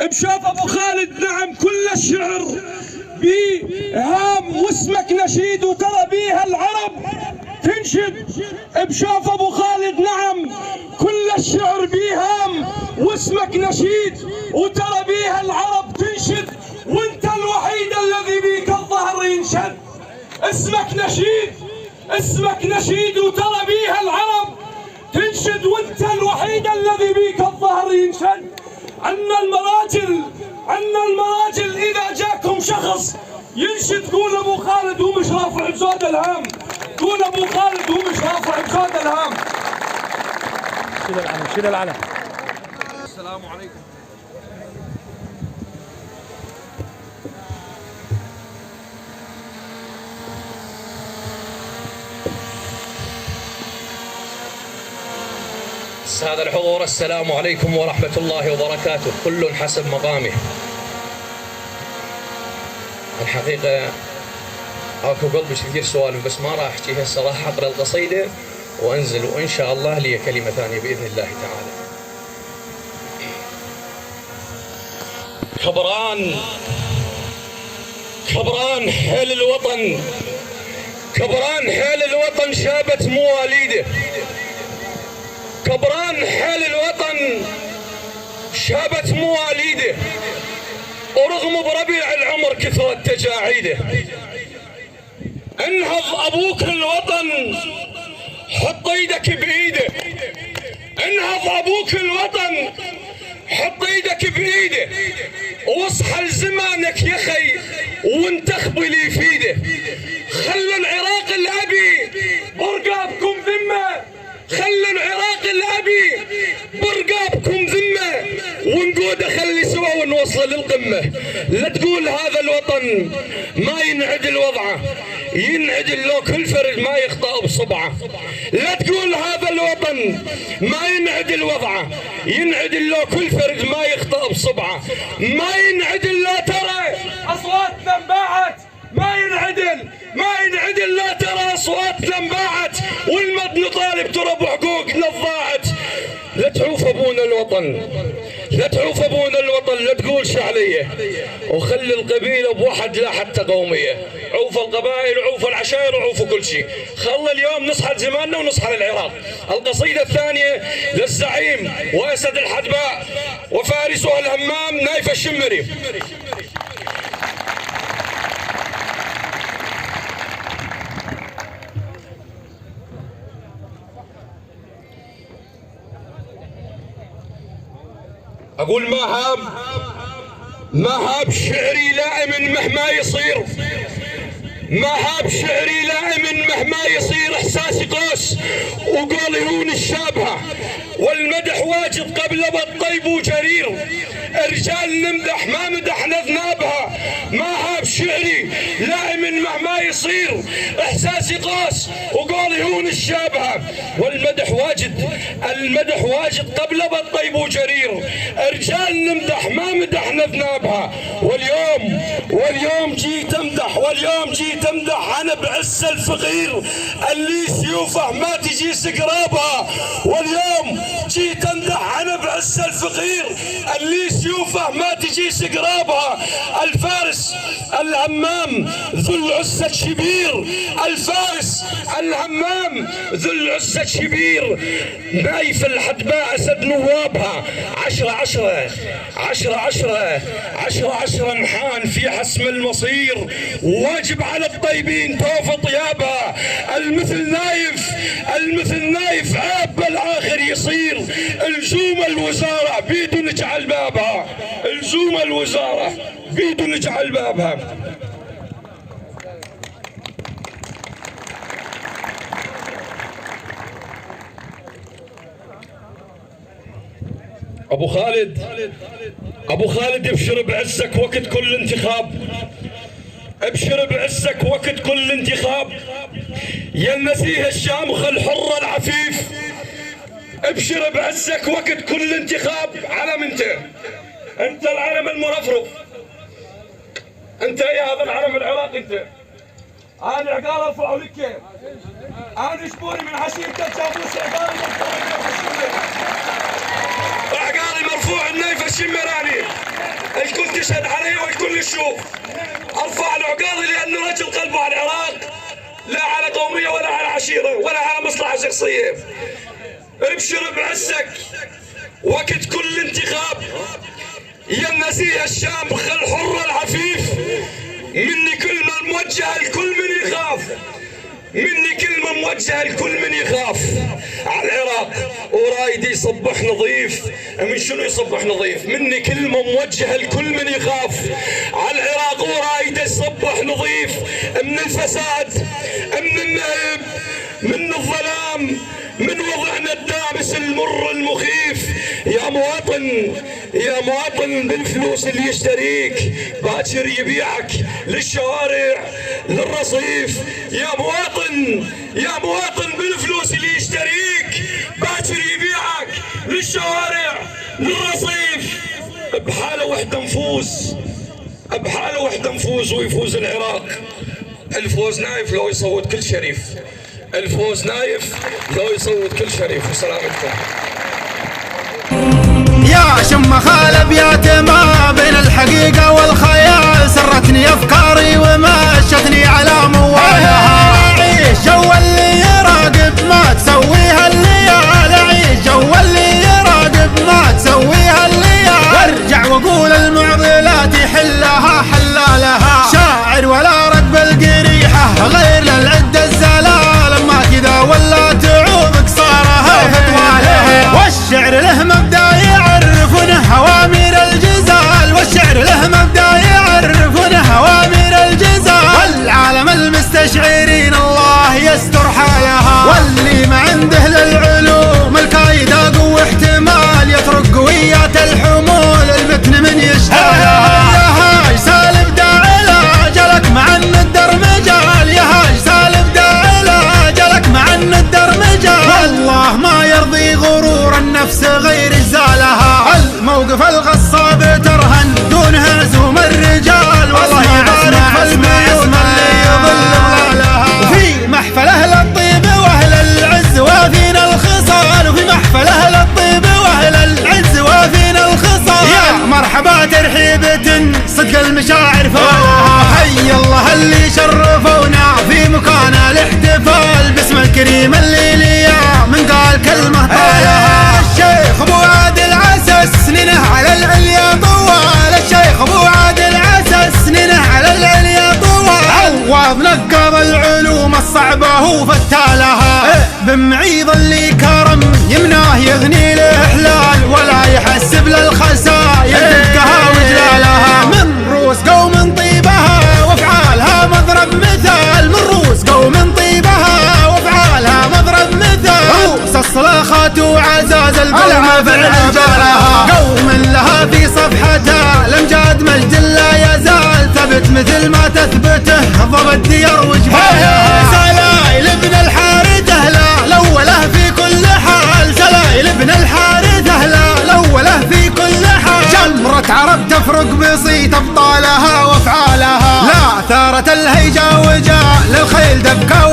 بشوف ابو خالد نعم كل الشعر بهام واسمك نشيد وترى بيها العرب تنشد. بشوف ابو خالد نعم كل الشعر بهام واسمك نشيد وترى بيها العرب تنشد، وانت الوحيد الذي بيك الظهر ينشد. اسمك نشيد، اسمك نشيد وترى بيها العرب تنشد، وانت الوحيد الذي بيك الظهر ينشد. عنا المراجل اذا جاكم شخص ينشد قول ابو خالد هو مش رافع بزود الهام، قول ابو خالد هو مش رافع بزود الهام. شيل العلم، شيل العلم. السلام عليكم. السادة الحضور السلام عليكم ورحمة الله وبركاته. كل حسب مقامه. الحقيقة اكو قلبي كثير سوالف بس ما راح احكيها الصراحة. اقرا القصيدة وانزل وان شاء الله لي كلمة ثانية باذن الله تعالى. كبران حيل الوطن، كبران حيل الوطن شابت مواليده. كبران حيل الوطن شابت مواليده، ورغم بربيع العمر كثرت تجاعيده. انهض ابوك الوطن حط ايدك بايده، انهض ابوك الوطن حط ايدك بايده، واصحى لزمانك يا خي وانتخب اللي يفيده. خلوا العراق الابي برقابكم ذمه، خلوا العراق الابي برقابكم ذمه، ونقود خلي سوا ونوصل للقمه. لا تقول هذا الوطن ما ينعدل وضعه، ينعدل لو كل فرد ما يخطأ بصبعه. لا تقول هذا الوطن ما ينعدل وضعه، ينعدل لو كل فرد ما يخطأ بصبعه. ما ينعدل لا ترى اصواتنا انباعت، ما ينعدل لا ترى اصواتنا انباعت، والمد نطالب ترى بحقوقنا ضاعت. لا تعوف ابونا الوطن، لا تعوف ابونا الوطن، لا تقول شعليه، وخلي القبيله بوحد لا حتى قوميه. عوف القبائل وعوف العشائر وعوف كل شيء. خلى اليوم نصحى لزماننا ونصحى للعراق. القصيده الثانيه للزعيم واسد الحدباء وفارسها الهمام نايف الشمري. اقول ما هاب شعري لائم مهما يصير، ما هاب شعري لائم مهما يصير. احساسي قوس وقولي هون الشابهه، والمدح واجد قبل بالطيب وجرير. رجال نمدح ما مدحنا ذنابها، ما هاب شعري لائم مهما يصير. احساسي قوس وقولي هون الشابهه، والمدح واجد، المدح واجد قبل بالطيب وجرير. رجال نمدح ما مدحنا ذنابها، واليوم جيت امدح، واليوم جيت امدح انا بعز الفقير اللي سيوفه ما تجي سقرابها. واليوم جيت امدح انا بعز الفقير اللي سيوفه ما تجي سقرابها. الفارس الهمام ذو العزة الشبير، الفارس الهمام ذو العزة الشبير. نايف الحدباء اسد نوابها. 10 نحان في حسم المصير، واجب على الطيبين توف طيابها. المثل نايف عاب بالاخر يصير. الزوم الوزاره بيدو نجعل بابها، الزوم الوزاره بيدو نجعل بابها. ابو خالد ابشر بعزك وقت كل انتخاب، ابشر بعزك وقت كل انتخاب. يا النزيه الشامخ الحر العفيف، ابشر بعزك وقت كل انتخاب. علم انت العلم المرفرف، انت يا هذا العلم العراقي. انت انا عقال ارفعوا لك كيف؟ انا شبوري من عشيرتك جابوس عقالي مرفوع النايف الشمراني. الكل تشهد علي والكل يشوف. ارفع العقاضي لانه رجل قلبه على العراق، لا على قوميه ولا على عشيره ولا على مصلحه شخصيه. ابشر بعزك وقت كل انتخاب يا النزيه الشامخ الحر العفيف. مني كلمه موجهه الكل من يخاف، مني كلمة موجهة الكل من يخاف على العراق ورايد يصبح نظيف. من شنو يصبح نظيف؟ مني كلمة موجهة الكل من يخاف على العراق ورايد يصبح نظيف من الفساد، من النهب، من الظلام، من وضعنا الدامس المر المخيف. يا مواطن، يا مواطن بالفلوس اللي يشتريك باكر يبيعك للشوارع للرصيف. يا مواطن، يا مواطن بالفلوس اللي يشتريك باكر يبيعك للشوارع للرصيف. بحالة وحدة نفوز، بحالة وحدة نفوز ويفوز العراق. الفوز نايف لو يصوت كل شريف، الفوز نايف لو يصوت كل شريف. وسلامتكم. يا شمخ الابيات ما بين الحقيقه والخيال، سرتني افكاري ومشتني على موالها. عيش جو اللي يراقب ما تسويها الليال، عيش جو اللي يراقب ما تسويها الليال. وارجع واقول المعضلات يحلها حلالها، شاعر ولا ركب القريحه غير للعده الزلال. ما كذا ولا تعوضك صارها فتوالها، والشعر له مبدا يعرفون هوامر الجزال، والشعر له مبدا يعرفون هوامر الجزال. والعالم المستشعرين الله يستر حالها، واللي ما عنده للعلوم الكايدة قوة احتمال يترك قويات الحمول المتن من يشتغلها. يا هاي سالب دا علاجلك مع ان الدرمجال، يا هاي سالب دا علاجلك مع ان الدرمجال. والله ما يرضي غرور النفس غير زالها، الموقف الغصاب ترهن دون هزوم الرجال. والله يبارك في الميون اللي يظل ظلالها، وفي محفل اهل الطيب واهل العز وافينا الخصال، وفي محفل اهل الطيب واهل العز وافينا الخصال. يا مرحبا ترحيبة صدق المشاعر فالها، حي الله اللي شرفونا في مكان الاحتفال باسم الكريم اللي ليا من قال كلمة طالها. الشيخ ابو عادل عسى سنينه على العليا طوال، الشيخ ابو عادل عسى سنينه على العليا طوال. عوض نقض العلوم الصعبة هو فتالها، بمعيض اللي كرم يمناه يغني الاحلال، ولا يحسب للخسائر دقها وجلالها. من روس قوم طيبها وافعالها مضرب مثال، من روس قوم طيبها وافعالها مضرب مثال. روس الصلاخات وعزاز البلعة في رجالها، قوم لها في صفحتها الامجاد مجد لا يزال، ثبت مثل ما تثبته ضبط ديار وجبالها. سلايل ابن الحارث اهلا الاوله في كل حال، سلايل ابن الحارث اهلا الاوله في كل حال. جمرة عرب تفرق بصيت ابطالها وافعالها، لا ثارت الهيجا وجاء للخيل دبكه